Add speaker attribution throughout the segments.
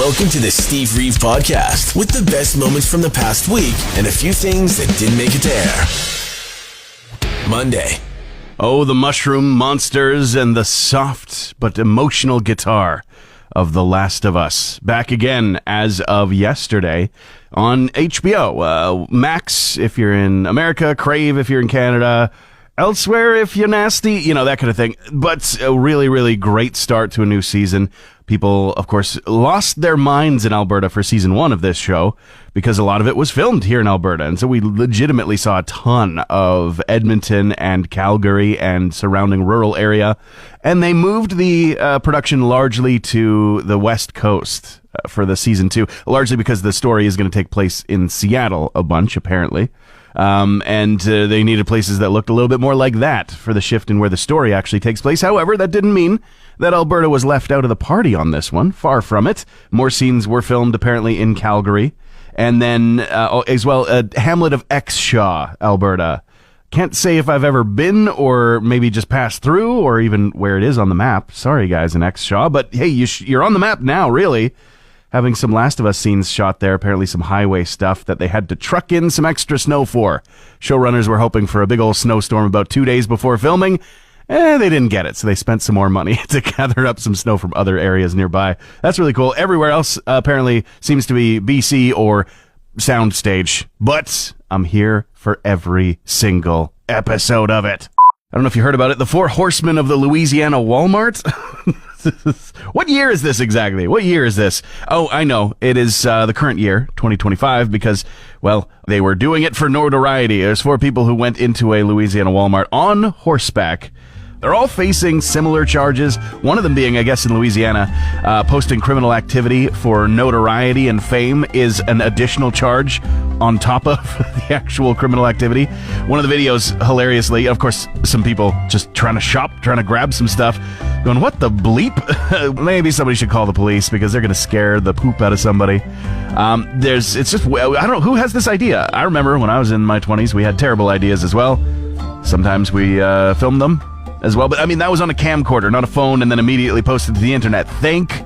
Speaker 1: Welcome to the Steve Reeve Podcast with the best moments from the past week and a few things that didn't make it to air. Monday.
Speaker 2: Oh, the mushroom monsters and the soft but emotional guitar of The Last of Us. Back again as of yesterday on HBO. Max if you're in America, Crave if you're in Canada, elsewhere if you're nasty, you know, that kind of thing. But a really, really great start to a new season. People, of course, lost their minds in Alberta for season 1 of this show because a lot of it was filmed here in Alberta. And so we legitimately saw a ton of Edmonton and Calgary and surrounding rural area. And they moved the production largely to the West Coast for the season 2, largely because the story is going to take place in Seattle a bunch, apparently. And they needed places that looked a little bit more like that for the shift in where the story actually takes place. However, that didn't mean that Alberta was left out of the party on this one. Far from it. More scenes were filmed apparently in Calgary. And then as well, Hamlet of Exshaw, Alberta. Can't say if I've ever been or maybe just passed through or even where it is on the map. Sorry, guys, in Exshaw. But hey, you're on the map now, really. Having some Last of Us scenes shot there, apparently some highway stuff that they had to truck in some extra snow for. Showrunners were hoping for a big old snowstorm about 2 days before filming. They didn't get it, so they spent some more money to gather up some snow from other areas nearby. That's really cool. Everywhere else apparently seems to be BC or soundstage. But I'm here for every single episode of it. I don't know if you heard about it. The Four Horsemen of the Louisiana Walmart. What year is this exactly? What year is this? Oh, I know. It is the current year, 2025, because, well, they were doing it for notoriety. There's 4 people who went into a Louisiana Walmart on horseback. They're all facing similar charges, one of them being, I guess, in Louisiana, posting criminal activity for notoriety and fame is an additional charge on top of the actual criminal activity. One of the videos, hilariously, of course, some people just trying to shop, trying to grab some stuff, going, what the bleep? Maybe somebody should call the police because they're going to scare the poop out of somebody. It's just, I don't know, who has this idea? I remember when I was in my 20s, we had terrible ideas as well. Sometimes we filmed them as well, but I mean, that was on a camcorder, not a phone, and then immediately posted to the internet. Thank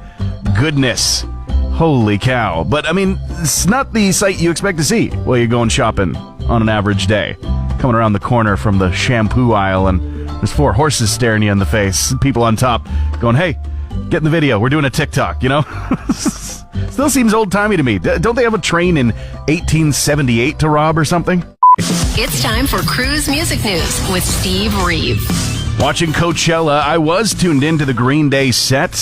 Speaker 2: goodness. Holy cow. But I mean, it's not the sight you expect to see while you're going shopping on an average day. Coming around the corner from the shampoo aisle, and there's 4 horses staring you in the face. People on top going, hey, get in the video. We're doing a TikTok, you know? Still seems old-timey to me. Don't they have a train in 1878 to rob or something?
Speaker 3: It's time for Cruz Music News with Steve Reeve.
Speaker 2: Watching Coachella, I was tuned into the Green Day set,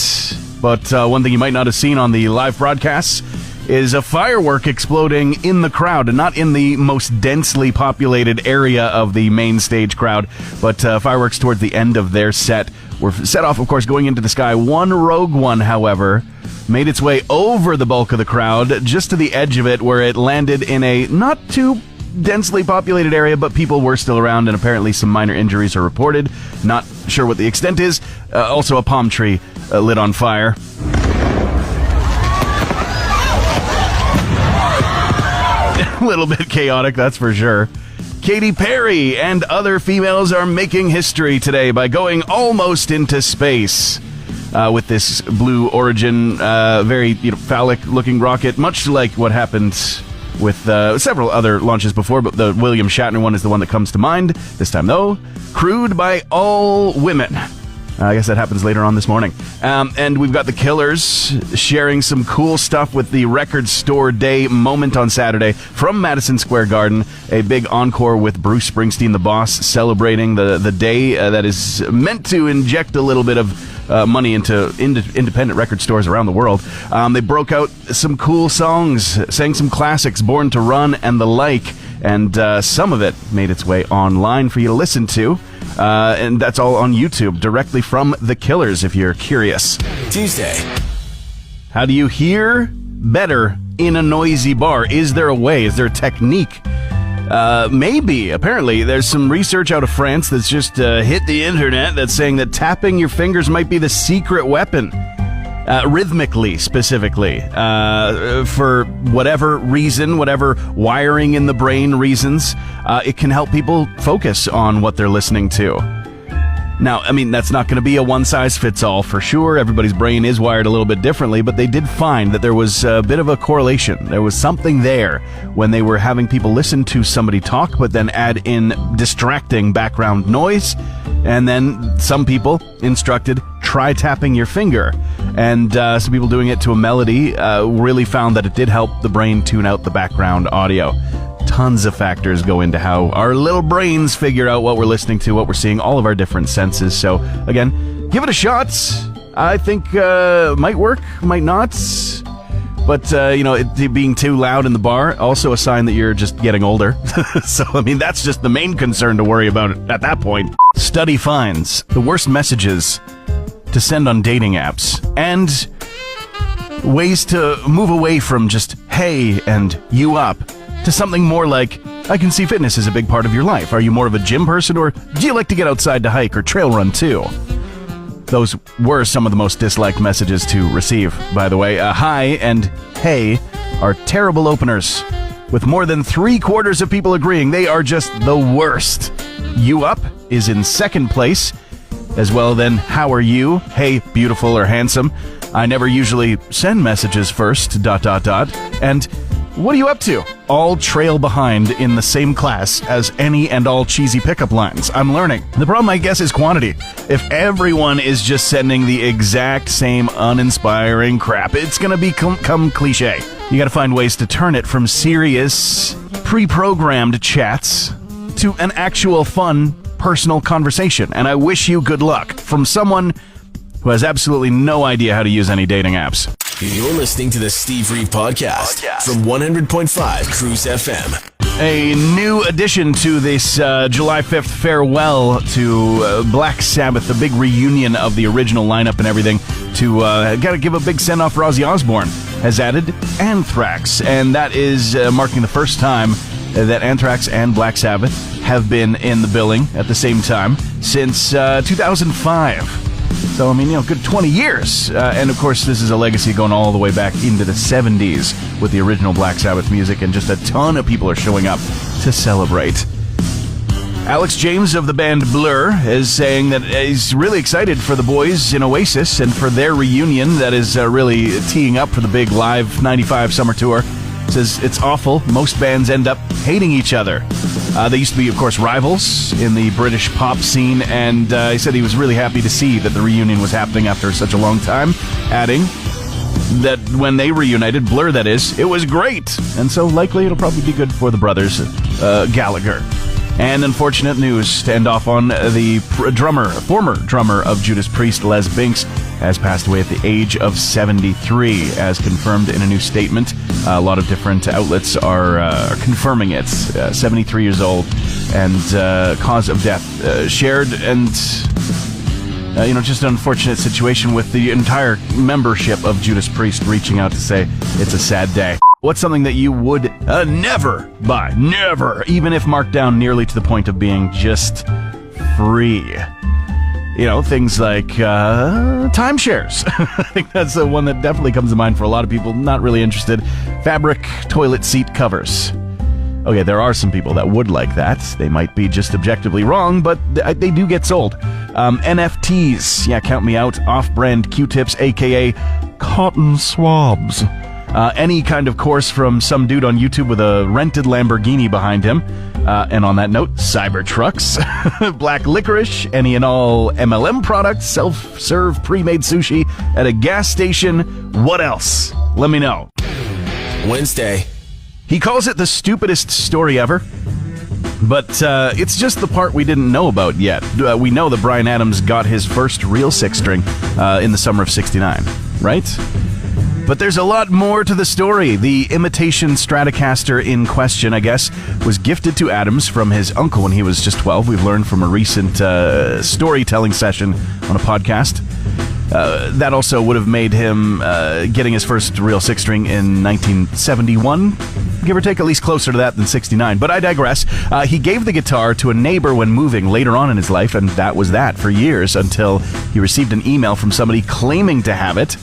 Speaker 2: but one thing you might not have seen on the live broadcasts is a firework exploding in the crowd, and not in the most densely populated area of the main stage crowd, but fireworks towards the end of their set were set off, of course, going into the sky. One rogue one, however, made its way over the bulk of the crowd, just to the edge of it, where it landed in a not too densely populated area, but people were still around, and apparently some minor injuries are reported. Not sure what the extent is. Also, a palm tree lit on fire. A little bit chaotic, that's for sure. Katy Perry and other females are making history today by going almost into space with this Blue Origin, very phallic-looking rocket, much like what happened with several other launches before, but the William Shatner one is the one that comes to mind. This time, though, crewed by all women. I guess that happens later on this morning. And we've got the Killers sharing some cool stuff with the Record Store Day moment on Saturday from Madison Square Garden. A big encore with Bruce Springsteen, the boss, celebrating the day that is meant to inject a little bit of money into independent record stores around the world. They broke out some cool songs, sang some classics, Born to Run and the like, and some of it made its way online for you to listen to. And that's all on YouTube, directly from The Killers, if you're curious.
Speaker 1: Tuesday.
Speaker 2: How do you hear better in a noisy bar? Is there a way? Is there a technique? Maybe. Apparently, there's some research out of France that's just hit the internet that's saying that tapping your fingers might be the secret weapon. Rhythmically, specifically, for whatever reason, whatever wiring in the brain reasons, it can help people focus on what they're listening to. Now, I mean, that's not going to be a one-size-fits-all for sure. Everybody's brain is wired a little bit differently, but they did find that there was a bit of a correlation. There was something there when they were having people listen to somebody talk, but then add in distracting background noise. And then some people instructed, try tapping your finger. And some people doing it to a melody really found that it did help the brain tune out the background audio. Tons of factors go into how our little brains figure out what we're listening to, what we're seeing, all of our different senses. So, again, give it a shot. I think might work, might not. But, it being too loud in the bar, also a sign that you're just getting older. So, I mean, that's just the main concern to worry about at that point. Study finds the worst messages to send on dating apps and ways to move away from just hey and you up to something more like, I can see fitness is a big part of your life. Are you more of a gym person, or do you like to get outside to hike or trail run too? Those were some of the most disliked messages to receive, by the way. Hi and hey are terrible openers, with more than 3/4 of people agreeing they are just the worst. You up is in second place. As well, then, how are you? Hey, beautiful or handsome. I never usually send messages first, ... And what are you up to? All trail behind in the same class as any and all cheesy pickup lines. I'm learning. The problem, I guess, is quantity. If everyone is just sending the exact same uninspiring crap, it's going to become cliche. You got to find ways to turn it from serious, pre-programmed chats to an actual fun, personal conversation. And I wish you good luck from someone who has absolutely no idea how to use any dating apps.
Speaker 1: You're listening to the Steve Reeve Podcast from 100.5 Cruz FM.
Speaker 2: A new addition to this July 5th farewell to Black Sabbath, the big reunion of the original lineup and everything, to gotta give a big send-off for Ozzy Osbourne, has added Anthrax, and that is marking the first time that Anthrax and Black Sabbath have been in the billing at the same time since 2005. So, I mean, good 20 years. And, of course, this is a legacy going all the way back into the 70s with the original Black Sabbath music, and just a ton of people are showing up to celebrate. Alex James of the band Blur is saying that he's really excited for the boys in Oasis and for their reunion that is really teeing up for the big live 95 summer tour. Says it's awful. Most bands end up hating each other. They used to be, of course, rivals in the British pop scene, and he said he was really happy to see that the reunion was happening after such a long time, adding that when they reunited, Blur that is, it was great, and so likely it'll probably be good for the brothers Gallagher. And unfortunate news to end off on, the former drummer of Judas Priest, Les Binks, has passed away at the age of 73, as confirmed in a new statement. A lot of different outlets are confirming it. 73 years old, and cause of death shared, and just an unfortunate situation with the entire membership of Judas Priest reaching out to say it's a sad day. What's something that you would never buy? Never! Even if marked down nearly to the point of being just free. Things like timeshares. I think that's the one that definitely comes to mind for a lot of people not really interested. Fabric toilet seat covers. Okay, there are some people that would like that. They might be just objectively wrong, but they do get sold. NFTs. Yeah, count me out. Off-brand Q-tips, a.k.a. cotton swabs. Any kind of course from some dude on YouTube with a rented Lamborghini behind him. And on that note, Cybertrucks, black licorice, any and all MLM products, self-serve pre-made sushi at a gas station. What else? Let me know.
Speaker 1: Wednesday.
Speaker 2: He calls it the stupidest story ever, but it's just the part we didn't know about yet. We know that Bryan Adams got his first real six-string in the summer of '69, right? But there's a lot more to the story. The imitation Stratocaster in question, I guess, was gifted to Adams from his uncle when he was just 12. We've learned from a recent storytelling session on a podcast. That also would have made him getting his first real six-string in 1971, give or take, at least closer to that than 69. But I digress. He gave the guitar to a neighbor when moving later on in his life, and that was that for years until he received an email from somebody claiming to have it.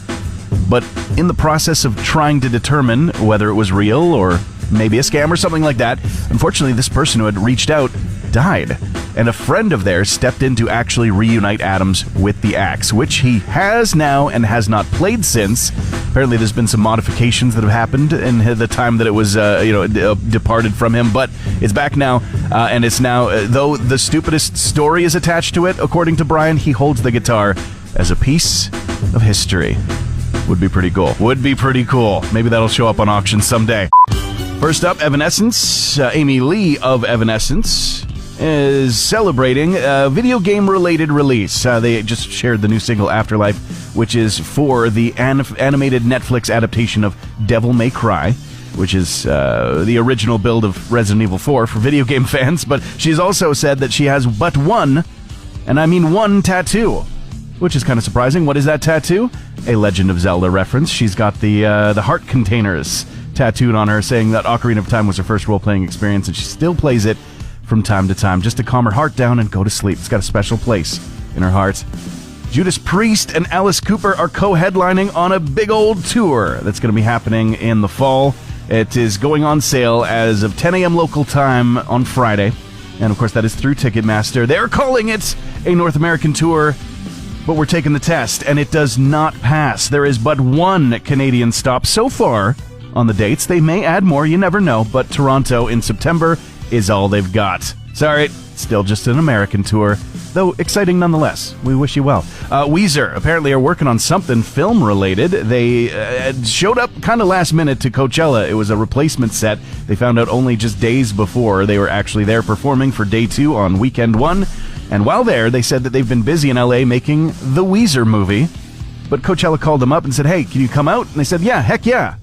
Speaker 2: But in the process of trying to determine whether it was real or maybe a scam or something like that, unfortunately, this person who had reached out died. and a friend of theirs stepped in to actually reunite Adams with the axe, which he has now and has not played since. Apparently there's been some modifications that have happened in the time that it was departed from him, but it's back now, and it's now, though the stupidest story is attached to it, according to Bryan, he holds the guitar as a piece of history. Would be pretty cool. Maybe that'll show up on auction someday. First up, Evanescence. Amy Lee of Evanescence is celebrating a video game-related release. They just shared the new single, Afterlife, which is for the animated Netflix adaptation of Devil May Cry, which is the original build of Resident Evil 4 for video game fans. But she's also said that she has but one, and I mean one, tattoo, which is kind of surprising. What is that tattoo? A Legend of Zelda reference. She's got the heart containers tattooed on her, saying that Ocarina of Time was her first role-playing experience, and she still plays it from time to time just to calm her heart down and go to sleep. It's got a special place in her heart. Judas Priest and Alice Cooper are co-headlining on a big old tour that's going to be happening in the fall. It is going on sale as of 10 a.m. local time on Friday, and of course that is through Ticketmaster. They're calling it a North American tour, but we're taking the test, and it does not pass. There is but one Canadian stop so far on the dates. They may add more, you never know, but Toronto in September is all they've got. Sorry, still just an American tour, though exciting nonetheless. We wish you well. Weezer apparently are working on something film-related. They showed up kind of last minute to Coachella. It was a replacement set. They found out only just days before they were actually there performing for day 2 on weekend 1. And while there, they said that they've been busy in LA making the Weezer movie. But Coachella called them up and said, hey, can you come out? And they said, yeah, heck yeah.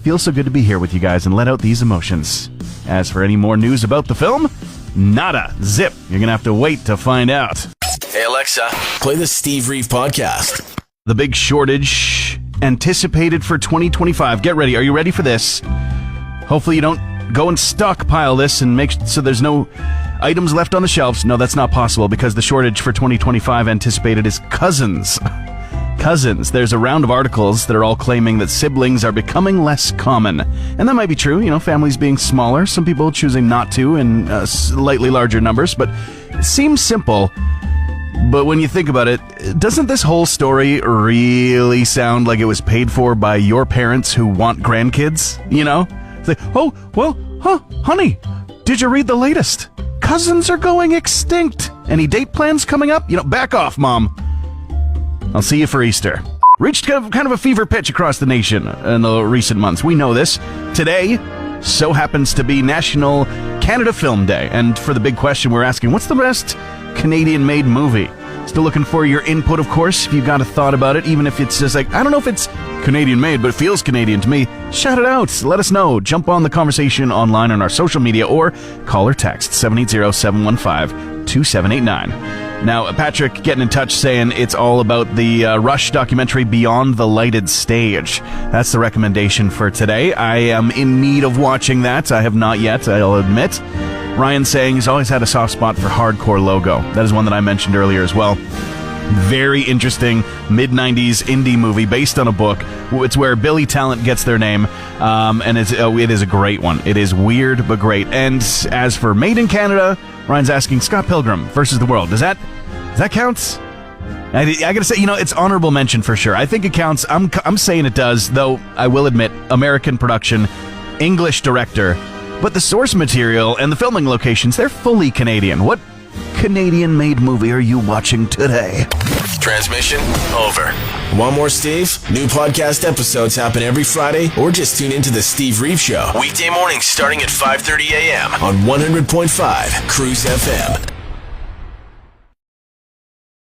Speaker 2: Feels so good to be here with you guys and let out these emotions. As for any more news about the film, nada. Zip. You're going to have to wait to find out.
Speaker 1: Hey, Alexa, play the Steve Reeve podcast.
Speaker 2: The big shortage anticipated for 2025. Get ready. Are you ready for this? Hopefully you don't go and stockpile this and make so there's no items left on the shelves. No, that's not possible because the shortage for 2025 anticipated is cousins. Cousins. There's a round of articles that are all claiming that siblings are becoming less common. And that might be true, families being smaller, some people choosing not to in slightly larger numbers, but it seems simple. But when you think about it, doesn't this whole story really sound like it was paid for by your parents who want grandkids? It's like, honey, did you read the latest? Cousins are going extinct. Any date plans coming up? Back off, Mom. I'll see you for Easter. Reached kind of a fever pitch across the nation in the recent months. We know this. Today so happens to be National Canada Film Day. And for the big question, we're asking, what's the best Canadian-made movie? Still looking for your input, of course, if you've got a thought about it, even if it's just like, I don't know if it's Canadian-made, but it feels Canadian to me. Shout it out. Let us know. Jump on the conversation online on our social media or call or text 780-715-2789. Now, Patrick getting in touch saying it's all about the Rush documentary Beyond the Lighted Stage. That's the recommendation for today. I am in need of watching that. I have not yet, I'll admit. Ryan saying he's always had a soft spot for Hardcore Logo. That is one that I mentioned earlier as well. Very interesting mid-90s indie movie based on a book. It's where Billy Talent gets their name, and it is a great one. It is weird but great. And as for Made in Canada, Ryan's asking Scott Pilgrim versus the World. Does that count? I gotta say, it's honorable mention for sure. I think it counts. I'm saying it does, though I will admit, American production, English director, but the source material and the filming locations, they're fully Canadian. What Canadian-made movie are you watching today?
Speaker 1: Transmission over. Want more Steve? New podcast episodes happen every Friday, or just tune into the Steve Reeve Show. Weekday mornings starting at 5:30 a.m. on 100.5 Cruz FM.